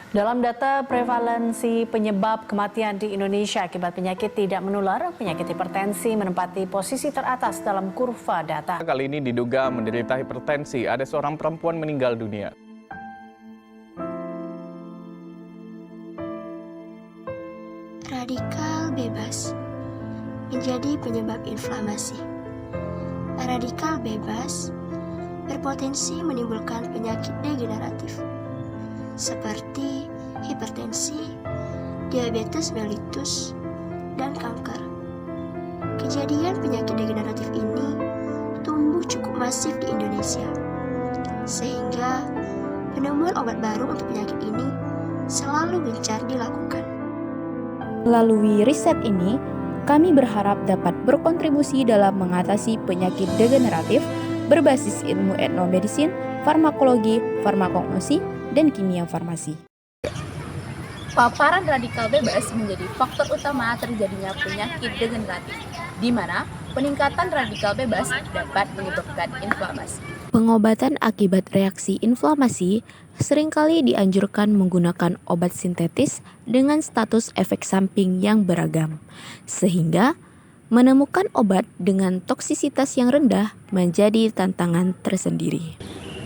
Dalam data prevalensi penyebab kematian di Indonesia akibat penyakit tidak menular, penyakit hipertensi menempati posisi teratas dalam kurva data. Kali ini diduga menderita hipertensi, ada seorang perempuan meninggal dunia. Radikal bebas menjadi penyebab inflamasi. Radikal bebas berpotensi menimbulkan penyakit degeneratif seperti hipertensi, diabetes mellitus, dan kanker. Kejadian penyakit degeneratif ini tumbuh cukup masif di Indonesia, sehingga penemuan obat baru untuk penyakit ini selalu gencar dilakukan. Melalui riset ini, kami berharap dapat berkontribusi dalam mengatasi penyakit degeneratif berbasis ilmu etnomedicine, farmakologi, farmakognosi, dan kimia farmasi. Paparan radikal bebas menjadi faktor utama terjadinya penyakit degeneratif, di mana peningkatan radikal bebas dapat menyebabkan inflamasi. Pengobatan akibat reaksi inflamasi seringkali dianjurkan menggunakan obat sintetis dengan status efek samping yang beragam, sehingga menemukan obat dengan toksisitas yang rendah menjadi tantangan tersendiri.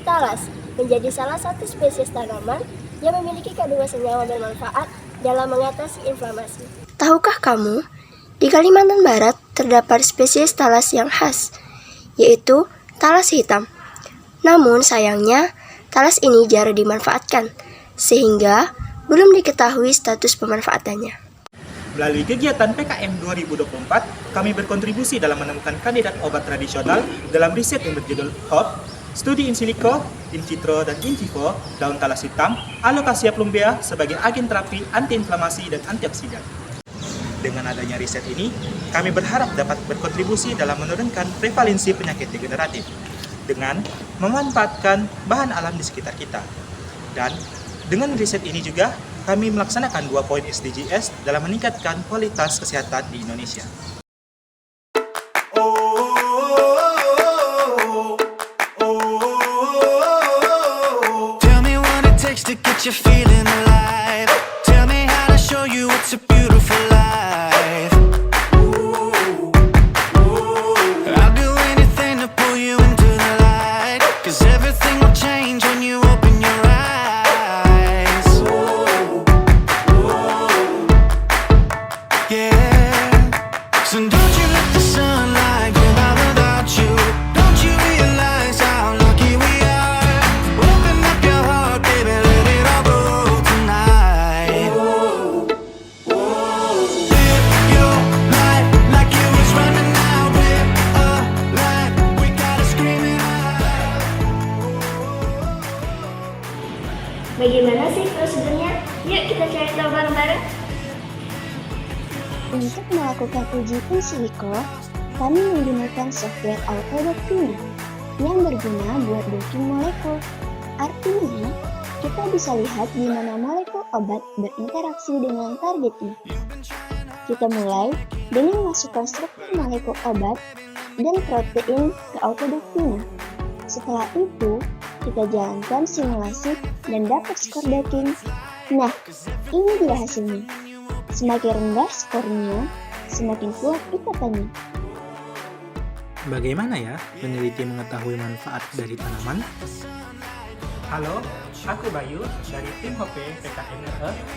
Talas menjadi salah satu spesies tanaman yang memiliki kandungan senyawa bermanfaat dalam mengatasi inflamasi. Tahukah kamu, di Kalimantan Barat terdapat spesies talas yang khas, yaitu talas hitam. Namun sayangnya, talas ini jarang dimanfaatkan, sehingga belum diketahui status pemanfaatannya. Melalui kegiatan PKM 2024, kami berkontribusi dalam menemukan kandidat obat tradisional dalam riset yang berjudul HOP, Studi in silico, in vitro, dan in vivo daun talas hitam, Alocasia plumbea sebagai agen terapi antiinflamasi dan antioksidan. Dengan adanya riset ini, kami berharap dapat berkontribusi dalam menurunkan prevalensi penyakit degeneratif dengan memanfaatkan bahan alam di sekitar kita. Dan dengan riset ini juga, kami melaksanakan 2 poin SDGs dalam meningkatkan kualitas kesehatan di Indonesia. To get you feeling alive. Tell me how to show you it's a beautiful life. I'll do anything to pull you into the light, 'cause everything will change when you open your eyes. Yeah. So don't you let the sunlight go by without you. Don't you realize how lucky we are? Open up your heart, baby. Bagaimana sih prosedurnya? Yuk kita cari tahu bareng-bareng. Untuk melakukan uji in silico, kami menggunakan software AutoDocFina yang berguna buat docking molekul. Artinya, kita bisa lihat di mana molekul obat berinteraksi dengan targetnya. Kita mulai dengan masukkan struktur molekul obat dan protein ke AutoDocFina. Setelah itu, kita jalankan simulasi dan dapat skor docking. Nah, ini dia hasilnya. Semakin rendah skornya, semakin kuat ikatannya. Bagaimana ya peneliti mengetahui manfaat dari tanaman? Halo, aku Bayu dari tim HOPE PKM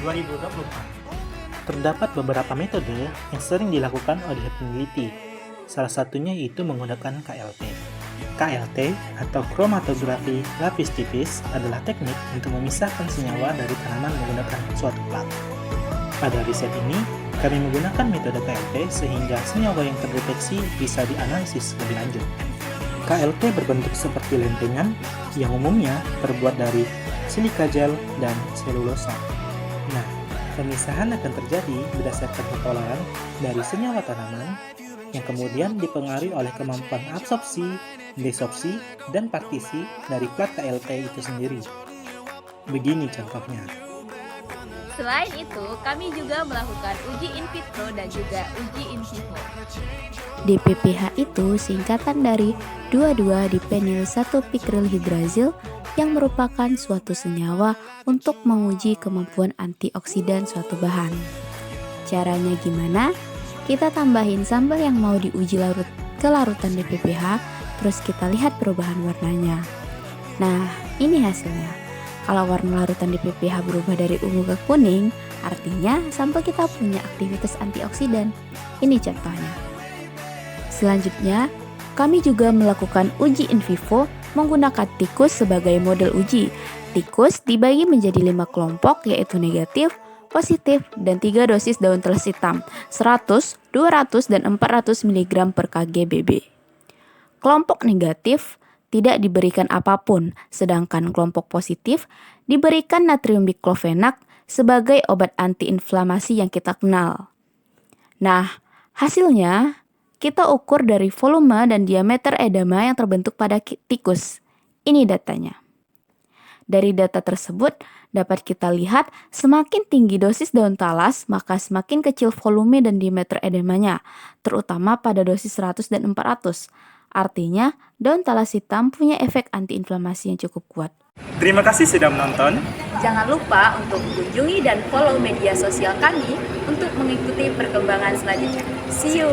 2024. Terdapat beberapa metode yang sering dilakukan oleh peneliti. Salah satunya yaitu menggunakan KLT. KLT atau kromatografi lapis tipis adalah teknik untuk memisahkan senyawa dari tanaman menggunakan suatu plat. Pada riset ini, kami menggunakan metode KLT sehingga senyawa yang terdeteksi bisa dianalisis lebih lanjut. KLT berbentuk seperti lentengan yang umumnya terbuat dari silika gel dan selulosa. Nah, pemisahan akan terjadi berdasarkan pepolaran dari senyawa tanaman yang kemudian dipengaruhi oleh kemampuan absorpsi, desorpsi, dan partisi dari plat KLT itu sendiri. Begini contohnya. Selain itu, kami juga melakukan uji in vitro dan juga uji in vivo. DPPH itu singkatan dari 2,2 dipenyl 1 pikril hidrazil yang merupakan suatu senyawa untuk menguji kemampuan antioksidan suatu bahan. Caranya gimana? Kita tambahin sambal yang mau diuji ke larutan DPPH, terus kita lihat perubahan warnanya. Nah, ini hasilnya. Kalau warna larutan DPPH berubah dari ungu ke kuning, artinya sampel kita punya aktivitas antioksidan. Ini contohnya. Selanjutnya, kami juga melakukan uji in vivo menggunakan tikus sebagai model uji. Tikus dibagi menjadi 5 kelompok, yaitu negatif, positif, dan 3 dosis daun teles hitam 100, 200, dan 400 mg per kg BB. Kelompok negatif tidak diberikan apapun, sedangkan kelompok positif diberikan natrium diklofenak sebagai obat antiinflamasi yang kita kenal. Nah, hasilnya kita ukur dari volume dan diameter edema yang terbentuk pada tikus. Ini datanya. Dari data tersebut dapat kita lihat semakin tinggi dosis daun talas, maka semakin kecil volume dan diameter edemanya, terutama pada dosis 100 dan 400. Artinya, daun talas hitam punya efek antiinflamasi yang cukup kuat. Terima kasih sudah menonton. Jangan lupa untuk kunjungi dan follow media sosial kami untuk mengikuti perkembangan selanjutnya. See you!